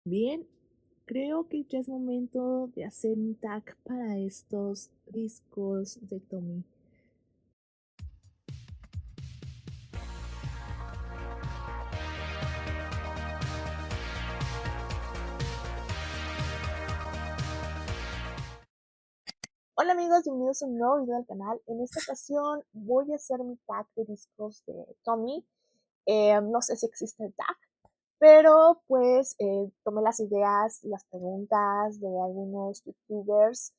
Bien, creo que ya es momento de hacer un tag para estos discos de Tommy. Hola amigos, bienvenidos a un nuevo video del canal. En esta ocasión voy a hacer mi tag de discos de Tommy. No sé si existe el tag, pero pues tomé las ideas, las preguntas de algunos youtubers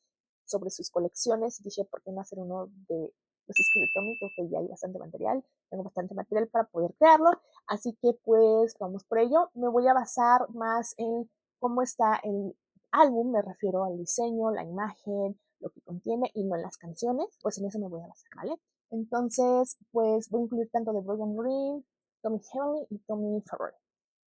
sobre sus colecciones y dije, ¿por qué no hacer uno de los discos de Tommy? Creo que ya hay bastante material, tengo bastante material para poder crearlo, así que pues vamos por ello. Me voy a basar más en cómo está el álbum, me refiero al diseño, la imagen, lo que contiene y no en las canciones, pues en eso me voy a basar, ¿vale? Entonces, pues voy a incluir tanto de Brian Green, Tommy Heavenly y Tommy Farrell.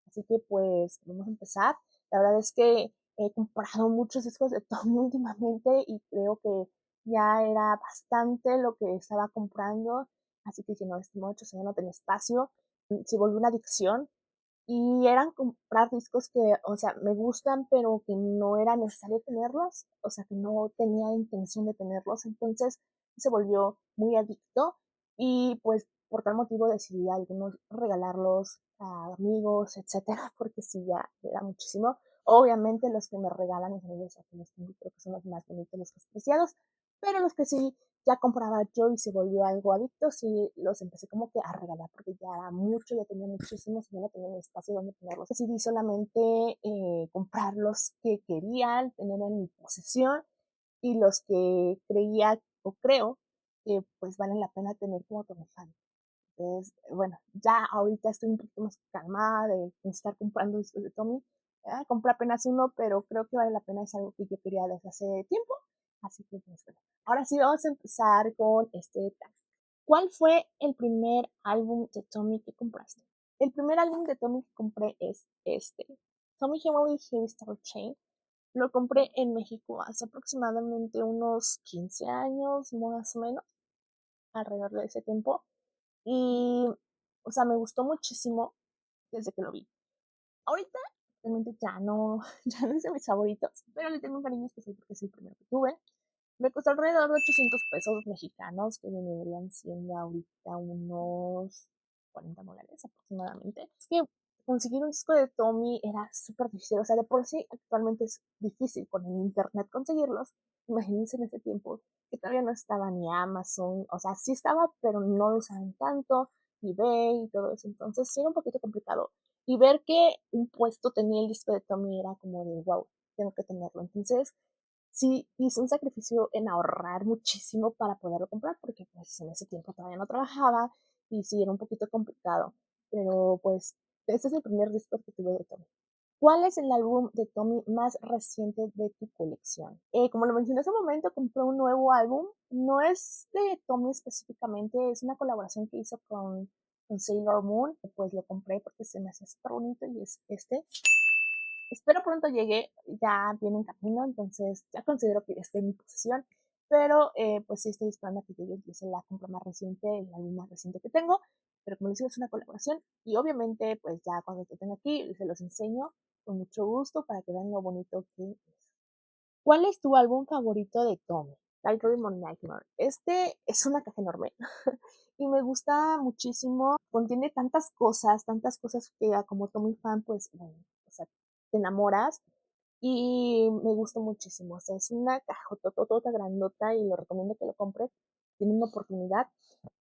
Así que pues vamos a empezar. La verdad es que he comprado muchos discos de Tommy últimamente y creo que ya era bastante lo que estaba comprando. Así que si no, este modo ya no tenía espacio. Se volvió una adicción y eran comprar discos que, o sea, me gustan, pero que no era necesario tenerlos, o sea, que no tenía intención de tenerlos, entonces se volvió muy adicto y pues por tal motivo decidí algunos regalarlos a amigos, etcétera, porque sí, ya era muchísimo. Obviamente los que me regalan mis amigos, a quienes tengo, creo que son los más bonitos, los más preciados, pero los que sí ya compraba yo y se volvió algo adicto, sí los empecé como que a regalar porque ya era mucho, ya tenía muchísimos y ya no tenía espacio donde ponerlos. Decidí solamente comprar los que quería tener en mi posesión y los que creía o creo que pues valen la pena tener como Tommy fan. Entonces, bueno, ya ahorita estoy un poquito más calmada de estar comprando discos de Tommy. Compré apenas uno, pero creo que vale la pena, es algo que yo quería desde hace tiempo. Así que, pues bueno. Ahora sí vamos a empezar con este tag. ¿Cuál fue el primer álbum de Tommy que compraste? El primer álbum de Tommy que compré es este. Tommy Heavenly Heavy Star Chain. Lo compré en México hace aproximadamente unos 15 años, más o menos, alrededor de ese tiempo. Y, o sea, me gustó muchísimo desde que lo vi. Ahorita, realmente ya no, ya no es de mis favoritos, pero le tengo un cariño especial porque es el primero que tuve. Me costó alrededor de 800 pesos mexicanos, que vendrían siendo ahorita unos 40 dólares aproximadamente. Es que conseguir un disco de Tommy era súper difícil, o sea, de por sí actualmente es difícil con el internet conseguirlos. Imagínense en ese tiempo que todavía no estaba ni Amazon, o sea, sí estaba, pero no lo usaban tanto, eBay y todo eso, entonces sí era un poquito complicado. Y ver que un puesto tenía el disco de Tommy era como de, wow, tengo que tenerlo. Entonces, sí hice un sacrificio en ahorrar muchísimo para poderlo comprar, porque pues en ese tiempo todavía no trabajaba y sí era un poquito complicado. Pero pues este es el primer disco que tuve de Tommy. ¿Cuál es el álbum de Tommy más reciente de tu colección? Como lo mencioné hace un momento, compré un nuevo álbum. No es de Tommy específicamente, es una colaboración que hizo con Sailor Moon. Pues lo compré porque se me hace súper bonito y es este. Espero pronto llegue, ya viene en camino, entonces ya considero que ya esté en mi posesión, pero pues sí estoy esperando a que llegue, y es la compra más reciente, el álbum más reciente que tengo, pero como les digo es una colaboración y obviamente pues ya cuando te tenga aquí se los enseño con mucho gusto para que vean lo bonito que es. ¿Cuál es tu álbum favorito de Tommy? Like Dream or Nightmare. Este es una caja enorme y me gusta muchísimo. Contiene tantas cosas que como Tommy fan, pues, bueno, o sea, te enamoras y me gusta muchísimo. O sea, es una cajototota grandota y lo recomiendo que lo compres. Tiene una oportunidad,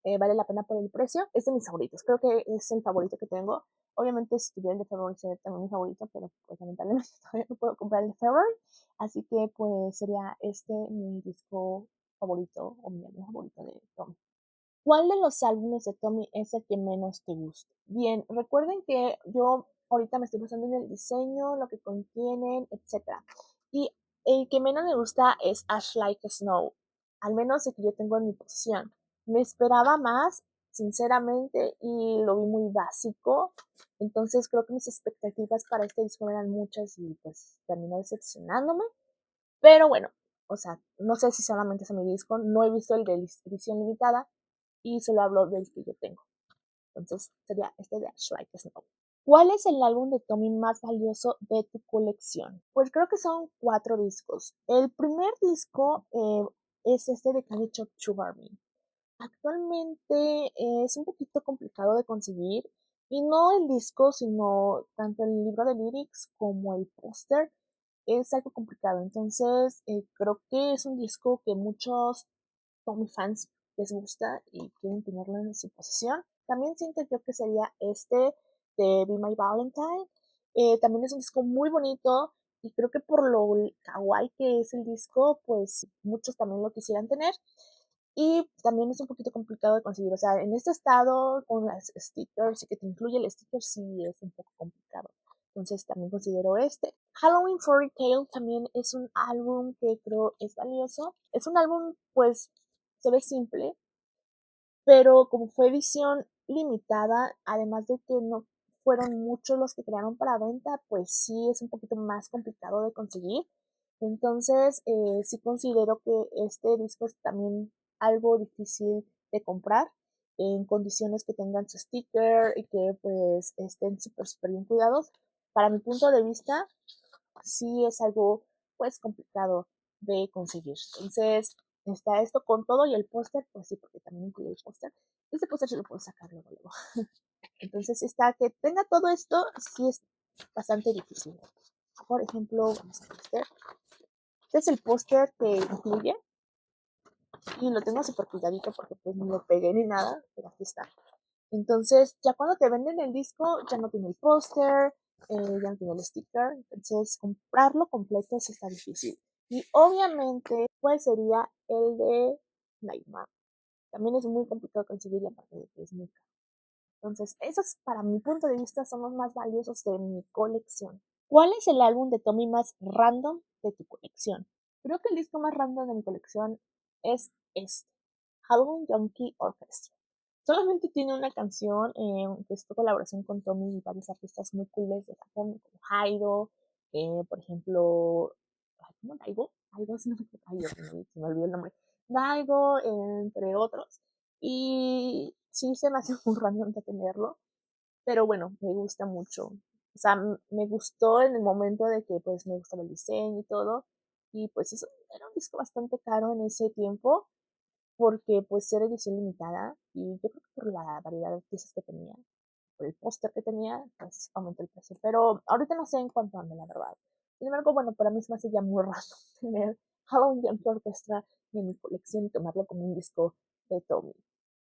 vale la pena por el precio. Es de mis favoritos, creo que es el favorito que tengo. Obviamente, si tuviera el de February sería también mi favorito, pero pues lamentablemente todavía no puedo comprar el de February. Así que pues sería este mi disco favorito o mi álbum favorito de Tommy. ¿Cuál de los álbumes de Tommy es el que menos te gusta? Bien, recuerden que yo ahorita me estoy basando en el diseño, lo que contienen, etcétera. Y el que menos me gusta es Ash Like Snow, al menos el que yo tengo en mi posición. Me esperaba más, sinceramente, y lo vi muy básico. Entonces creo que mis expectativas para este disco eran muchas y pues terminó decepcionándome. Pero bueno, o sea, no sé si solamente es mi disco, no he visto el de edición limitada y solo hablo del que yo tengo. Entonces sería este de Ash Like Snow. ¿Cuál es el álbum de Tommy más valioso de tu colección? Pues creo que son 4 discos. El primer disco es este de Candy Shop Sugar Me. Actualmente es un poquito complicado de conseguir y no el disco, sino tanto el libro de lyrics como el póster es algo complicado. Entonces creo que es un disco que muchos Tommy fans les gusta y quieren tenerlo en su posesión. También siento yo que sería este de Be My Valentine. También es un disco muy bonito y creo que por lo kawaii que es el disco, pues muchos también lo quisieran tener. Y también es un poquito complicado de conseguir. O sea, en este estado, con las stickers y que te incluye el sticker, sí es un poco complicado. Entonces también considero este. Halloween Fairy Tale también es un álbum que creo es valioso. Es un álbum, pues, se ve simple, pero como fue edición limitada, además de que no fueron muchos los que crearon para venta, pues sí es un poquito más complicado de conseguir. Entonces, sí considero que este disco es también algo difícil de comprar en condiciones que tengan su sticker y que pues estén súper, súper bien cuidados. Para mi punto de vista, sí es algo pues complicado de conseguir. Entonces, está esto con todo y el póster, pues sí, porque también incluye el póster. Este póster se lo puedo sacar luego, luego. Entonces, está que tenga todo esto, sí es bastante difícil. Por ejemplo, vamos a ver este es el póster que incluye y lo tengo súper cuidadito porque pues no lo pegué ni nada, pero aquí está. Entonces, ya cuando te venden el disco, ya no tiene el póster, ya no tiene el sticker. Entonces, comprarlo completo sí está difícil. Y obviamente, pues sería el de Nightmare. También es muy complicado conseguir y aparte de que es muy caro. Entonces, esos para mi punto de vista son los más valiosos de mi colección. ¿Cuál es el álbum de Tommy más random de tu colección? Creo que el disco más random de mi colección es este, Halloween Junkie Orchestra. Solamente tiene una canción que es colaboración con Tommy y varios artistas muy cooles de Japón, como Haido, por ejemplo, ¿cómo Daigo? Daigo, si no me equivoco, ay, Dios mío, se me olvidó el nombre. Daigo, entre otros. Y sí se me hace muy random de tenerlo, pero bueno, me gusta mucho. O sea, me gustó en el momento de que pues me gustaba el diseño y todo. Y pues eso era un disco bastante caro en ese tiempo porque pues era edición limitada y yo creo que por la variedad de piezas que tenía, por el póster que tenía, pues aumentó el precio. Pero ahorita no sé en cuánto anda, la verdad. Sin embargo, bueno, para mí es más ya muy raro tener Halloween Junkie Orchestra en mi colección y tomarlo como un disco de Tommy.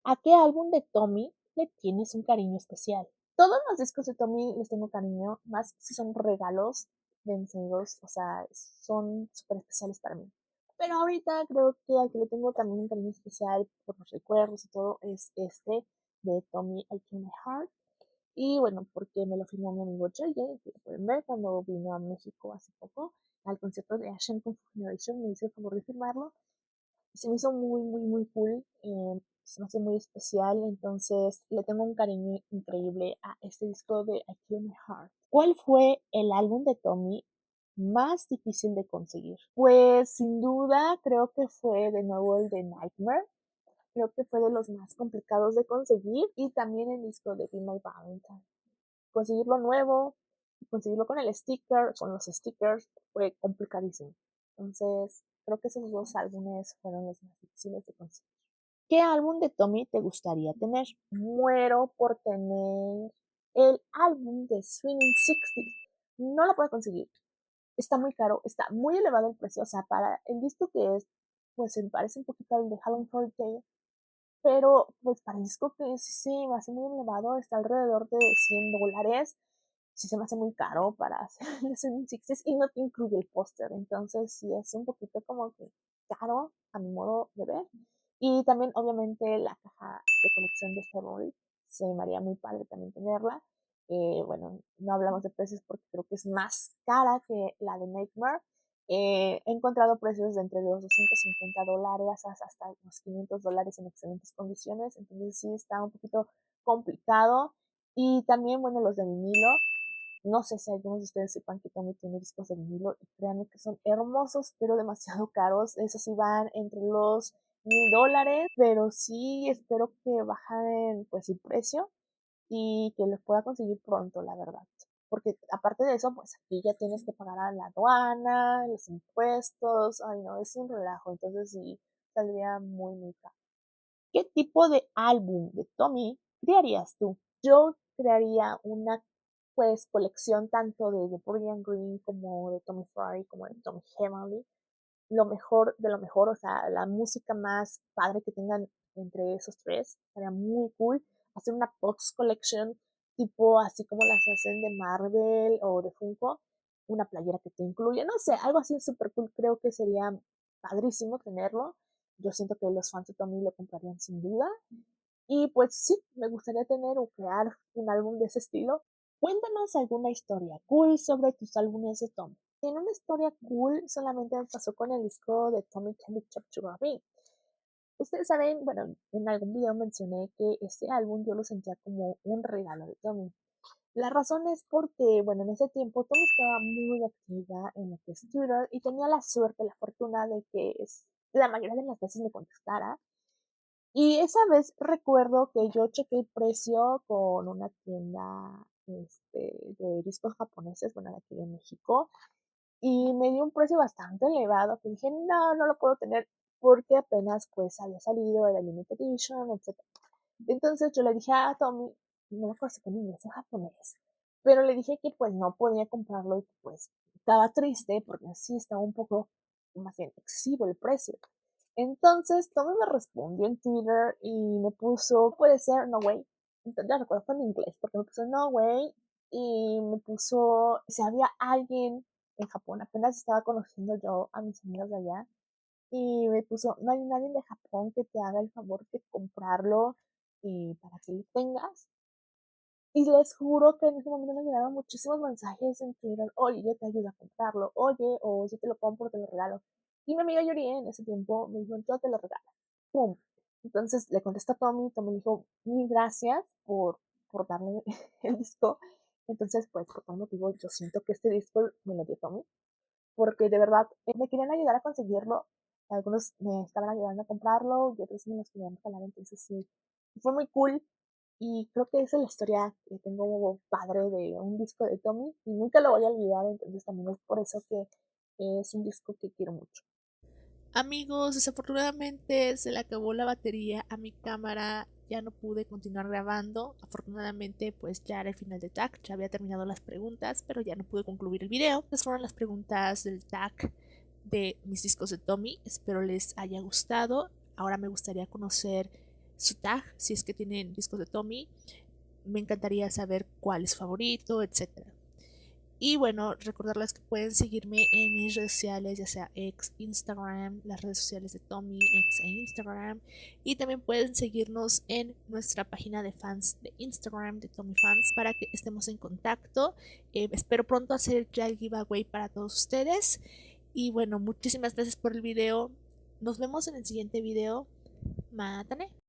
¿A qué álbum de Tommy le tienes un cariño especial? Todos los discos de Tommy les tengo cariño, más si son regalos de mis amigos, o sea, son súper especiales para mí. Pero ahorita creo que al que le tengo también un cariño especial por los recuerdos y todo es este de Tommy I Kill My Heart. Y bueno, porque me lo firmó mi amigo JJ, que lo pueden ver cuando vino a México hace poco al concierto de Asian Kung Fu Generation, me hizo el favor de firmarlo se me hizo muy, muy, muy cool. Se me hace muy especial. Entonces le tengo un cariño increíble a este disco de I Feel My Heart. ¿Cuál fue el álbum de Tommy más difícil de conseguir? Pues sin duda creo que fue de nuevo el de Nightmare. Creo que fue de los más complicados de conseguir y también el disco de Be My Valentine. Conseguirlo nuevo, conseguirlo con el sticker, con los stickers, fue complicadísimo. Entonces, creo que esos dos álbumes fueron los más difíciles de conseguir. ¿Qué álbum de Tommy te gustaría tener? Muero por tener el álbum de Swinging Sixties. No lo puedo conseguir. Está muy caro, está muy elevado el precio. O sea, para el disco que es, pues se parece un poquito al de Halloween Fairy Tale, pero pues para el disco que sí se me hace muy elevado, está alrededor de $100. Sí se me hace muy caro para hacer el Sixties y no te incluye el póster. Entonces sí es un poquito como que caro a mi modo de ver. Y también obviamente la caja de colección de February se me haría muy padre también tenerla. Bueno, no hablamos de precios porque creo que es más cara que la de Nightmare. He encontrado precios de entre los $250 hasta los $500 en excelentes condiciones, entonces sí está un poquito complicado. Y también, bueno, los de vinilo, no sé si algunos de ustedes sepan que Tommy tiene discos de vinilo y créanme que son hermosos, pero demasiado caros. Esos sí van entre los $1000, pero sí espero que bajen pues el precio y que los pueda conseguir pronto, la verdad. Porque aparte de eso, pues aquí ya tienes que pagar a la aduana, los impuestos, ay no, es un relajo, entonces sí, saldría muy, muy caro. ¿Qué tipo de álbum de Tommy crearías tú? Yo crearía una pues colección tanto de Brilliant Green como de Tommy Fry como de Tommy Heavenly, lo mejor de lo mejor, o sea, la música más padre que tengan entre esos tres, sería muy cool. Hacer una box collection tipo así como las hacen de Marvel o de Funko, una playera que te incluye, no sé, algo así súper cool, creo que sería padrísimo tenerlo. Yo siento que los fans de Tommy lo comprarían sin duda. Y pues sí, me gustaría tener o crear un álbum de ese estilo. Cuéntanos alguna historia cool sobre tus álbumes de Tommy. En una historia cool solamente me pasó con el disco de Tommy Candy Capture Me. Ustedes saben, bueno, en algún video mencioné que este álbum yo lo sentía como un regalo de Tommy. La razón es porque, bueno, en ese tiempo Tommy estaba muy activa en lo que es Twitter y tenía la suerte, la fortuna de que la mayoría de las veces me contestara. Y esa vez recuerdo que yo chequé el precio con una tienda de discos japoneses, bueno, de aquí de México, y me dio un precio bastante elevado que dije, no, no lo puedo tener porque apenas pues había salido de la Limited Edition, etcétera. Entonces yo le dije a Tommy, no me acuerdo si fue en inglés o japonés, pero le dije que pues no podía comprarlo y que pues estaba triste porque sí estaba un poco más bien excesivo el precio. Entonces Tommy me respondió en Twitter y me puso, puede ser, no way. Entonces, ya recuerdo, fue en inglés porque me puso no way y me puso si había alguien en Japón, apenas estaba conociendo yo a mis amigos de allá y me puso, no hay nadie de Japón que te haga el favor de comprarlo y para que lo tengas. Y les juro que en ese momento me llegaron muchísimos mensajes en Twitter, oye, yo te ayudo a comprarlo, oye, o yo te lo compro, te lo regalo. Y mi amiga Yuri en ese tiempo me dijo, yo te lo regalo. ¡Pum! Entonces le contesta a Tommy, Tommy me dijo, mil gracias por darme el disco. Entonces, pues, por tal motivo, yo siento que este disco me lo dio Tommy porque de verdad me querían ayudar a conseguirlo. Algunos me estaban ayudando a comprarlo y otros me los querían regalar, entonces sí, fue muy cool. Y creo que esa es la historia que tengo padre de un disco de Tommy y nunca lo voy a olvidar, entonces también es por eso que es un disco que quiero mucho. Amigos, desafortunadamente se le acabó la batería a mi cámara, ya no pude continuar grabando. Afortunadamente, pues ya era el final de tag, ya había terminado las preguntas, pero ya no pude concluir el video. Estas fueron las preguntas del tag de mis discos de Tommy. Espero les haya gustado. Ahora me gustaría conocer su tag, si es que tienen discos de Tommy. Me encantaría saber cuál es favorito, etcétera. Y bueno, recordarles que pueden seguirme en mis redes sociales, ya sea X, Instagram, las redes sociales de Tommy, X e Instagram. Y también pueden seguirnos en nuestra página de fans de Instagram de Tommy Fans para que estemos en contacto. Espero pronto hacer ya el giveaway para todos ustedes. Y bueno, muchísimas gracias por el video. Nos vemos en el siguiente video. Mátane.